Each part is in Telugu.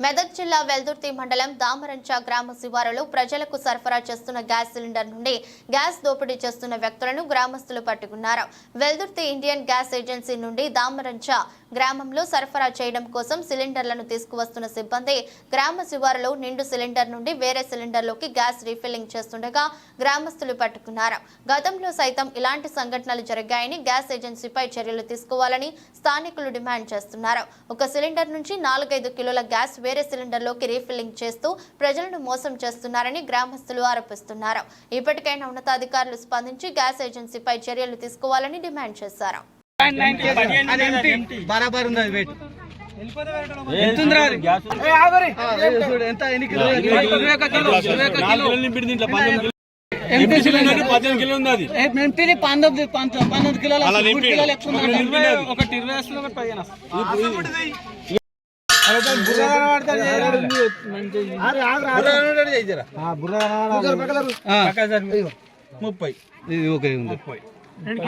మెదక్ జిల్లా వెల్దుర్తి మండలం దామరంచ గ్రామ శివారులో ప్రజలకు సరఫరా చేస్తున్న గ్యాస్ సిలిండర్ నుండి గ్యాస్ దోపిడీ చేస్తున్న వ్యక్తులను గ్రామస్తులు పట్టుకున్నారు. వెల్దుర్తి ఇండియన్ గ్యాస్ ఏజెన్సీ నుండి దామరంచ గ్రామంలో సరఫరా చేయడం కోసం సిలిండర్లను తీసుకువస్తున్న సిబ్బంది గ్రామ శివారులో నిండు సిలిండర్ నుండి వేరే సిలిండర్లోకి గ్యాస్ రీఫిల్లింగ్ చేస్తుండగా గ్రామస్తులు పట్టుకున్నారు. గతంలో సైతం ఇలాంటి సంఘటనలు జరిగాయని గ్యాస్ ఏజెన్సీపై చర్యలు తీసుకోవాలని స్థానికులు డిమాండ్ చేస్తున్నారు. ఒక సిలిండర్ నుంచి 4-5 కిలోల గ్యాస్ వేరే సిలిండర్లోకి రీఫిల్లింగ్ చేస్తూ ప్రజలను మోసం చేస్తున్నారని గ్రామస్తులు ఆరోపిస్తున్నారు. ఇప్పటికైనా ఉన్నతాధికారులు స్పందించి గ్యాస్ ఏజెన్సీపై చర్యలు తీసుకోవాలని డిమాండ్ చేశారు.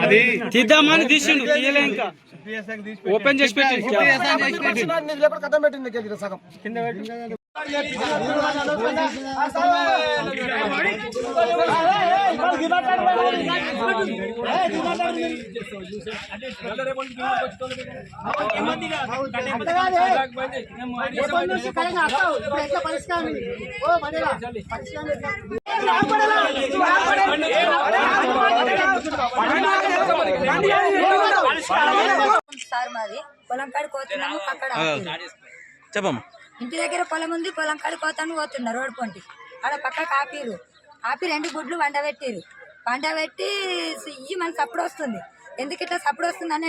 అది తీద్దామని తీసిండు తీయలే ఇంకా ఓపెన్ చేసి పెట్టి సగం కింద సార్ మాది పొలం కాడికి పోతున్నాము. అక్కడ చెప్పమ్మా ఇంటి దగ్గర పొలం ఉంది, పొలం కాడికి పోతాను పోతున్నారు. రోడ్డు పొంటి ఆడ పక్క ఆపి 2 గుడ్లు వండబెట్టిరు. వండబెట్టి మన సప్పుడు వస్తుంది. ఎందుకు ఇట్లా సప్పుడు వస్తుంది అని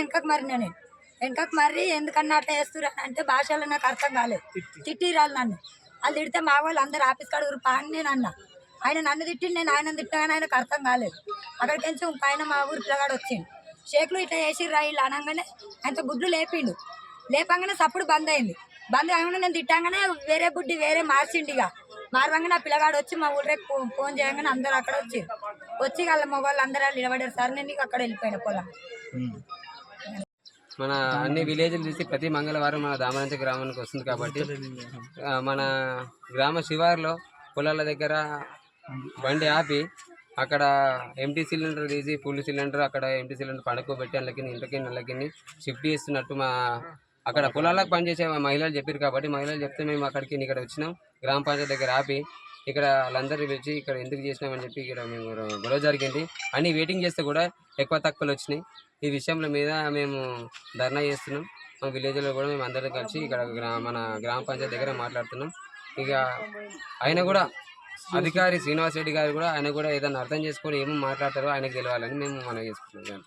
వెనకకు మర్రి ఎందుకన్నా అట్లా వేస్తున్నారు అంటే భాషలో నాకు అర్థం కాలేదు. తిట్టిరాళ్ళు నన్ను. వాళ్ళు తిడితే మా వాళ్ళు అందరు ఆఫీస్ కాడ ఊరు పాని నేను అన్న. ఆయన నన్ను తిట్టి నేను ఆయన తిట్టాగానే ఆయనకు అర్థం కాలేదు. అక్కడికి కొంచెం పైన మా ఊరి పిల్లగాడు వచ్చిండు. షేక్లు ఇట్లా వేసిర్రా ఇల్లు అనగానే ఆయనతో గుడ్లు లేపిండు. లేపంగానే సప్పుడు బంద్ అయింది. బంద్ కాగానే నేను తిట్టంగానే వేరే బుడ్డి వేరే మార్చిండిగా మారవంగానే ఆ పిల్లగాడు వచ్చి మా ఊళ్ళో ఫోన్ చేయగానే అందరు అక్కడ వచ్చి వాళ్ళ మొబైల్ అందరూ నిలబడారు సార్. నేను అక్కడ వెళ్ళిపోయిన పొలం. మన అన్ని విలేజ్లు చూసి ప్రతి మంగళవారం మన దామరంచ గ్రామానికి వస్తుంది కాబట్టి మన గ్రామ శివారులో పొలాల దగ్గర బండి ఆపి అక్కడ ఎంటీ సిలిండర్ తీసి ఫుల్ సిలిండర్ అక్కడ ఎంటీ సిలిండర్ పడుకోబెట్టి ఇంట్లోకి షిఫ్ట్ చేస్తున్నట్టు మా అక్కడ పొలాలకు పనిచేసే మహిళలు చెప్పారు కాబట్టి మహిళలు చెప్తే మేము ఇక్కడ వచ్చినాం. గ్రామ పంచాయతీ దగ్గర ఆపి ఇక్కడ వాళ్ళందరూ పిలిచి ఇక్కడ ఎందుకు చేసినామని చెప్పి ఇక్కడ మేము గొడవ జరిగింది. అన్ని వెయిటింగ్ చేస్తే కూడా ఎక్కువ తక్కువలు వచ్చినాయి. ఈ విషయంలో మీద మేము ధర్నా చేస్తున్నాం. మా విలేజ్లో కూడా మేము అందరం కలిసి ఇక్కడ మన గ్రామ పంచాయతీ దగ్గర మాట్లాడుతున్నాం. ఇక ఆయన కూడా అధికారి శ్రీనివాస్ రెడ్డి గారు కూడా ఆయన కూడా ఏదైనా అర్థం చేసుకొని ఏమో మాట్లాడతారో ఆయనకు తెలియాలని మేము మనం చేసుకుంటున్నాం.